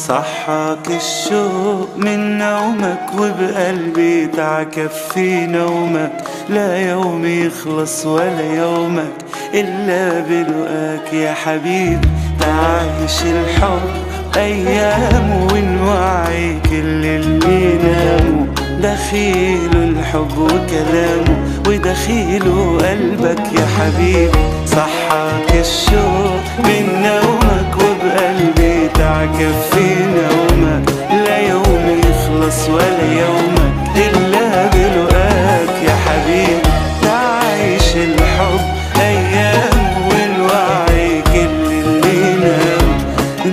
صحاك الشوق من نومك وبقلبي تعكف في نومك، لا يوم يخلص ولا يومك إلا بلقاك يا حبيبي. تعيش الحب أيام ونوعي كل اللي ناموا، دخيله الحب وكلامه ودخيله قلبك يا حبيبي. صحاك الشوق من نومك وبقلبي تعكف في نومك، لا يوم يخلص ولا يومك إلا بلقاك يا حبيبي. تعيش الحب أيام والوعي كل اللي نام،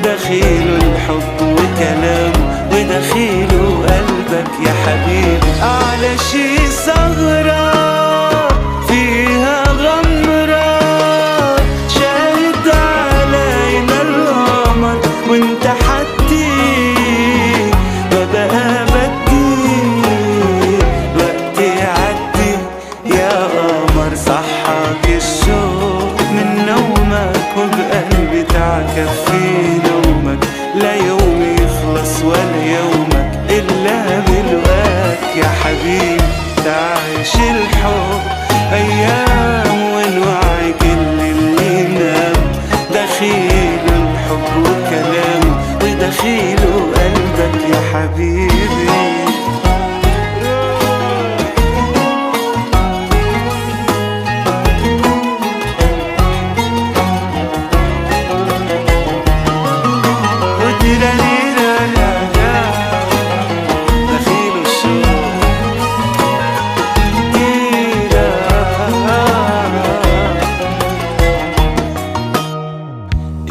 دخيله الحب وكلامه ودخيله قلبك يا حبيبي. على شي ثغرة فيها غمرة شاهد علينا القمر، وانت حدي ببقى بدي وقتي يعدي يا قمر. صحاك الشوق من نومك وبقلبي تعكف في نومك، لا يوم يخلص ولا يومك إلا بلقاك يا حبيبي. تعيش الحب أيام والوعي كل اللي نام، دخيله الحب وكلامه ودخيله قلبك يا حبيبي.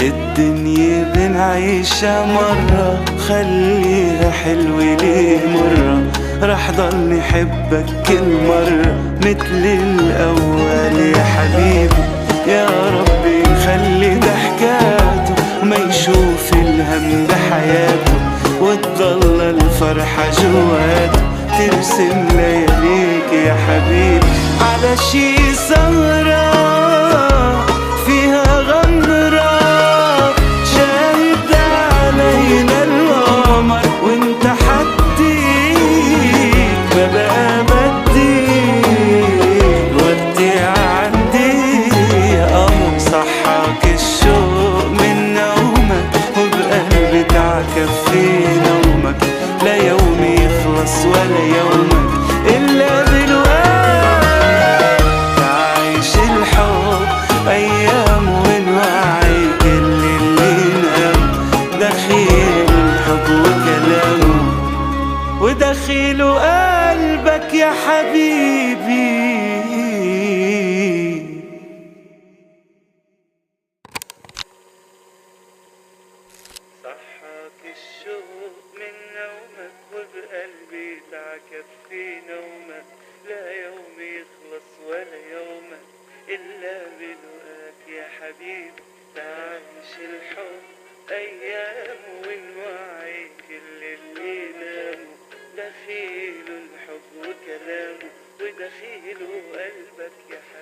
الدنيا بنعيشها مرة، خليها حلوة ليه مرة، رح ضل نحبك كل مرة مثل الأول يا حبيبي. يا ربي خلي ضحكاته وما يشوف الهم بحياته، وتضل الفرحة جواته ترسم لياليك يا حبيبي. على شي سهرة فيها غمرة شاهد علينا القمر، وانت حديك ببقى بدي وقتي يعدي يا قمر. صحاك الشوق من نومك وبقلبي تعكف في نومك، لا يوم يخلص ولا يومك إلا بلقاك. تعيش الحب أيام ونوعي كل اللي نام، دخيل الحب وكلامه ودخيله قلبك يا حبيبي. صحاك الشوق من نومك وبقلبي تعكف في نومك، لا يوم يخلص ولا يومك إلا بلقاك يا حبيبي. تعيش الحب أيام ونوعي كل اللي ناموا، دخيله الحب وكلامه ودخيله قلبك يا حبيبي.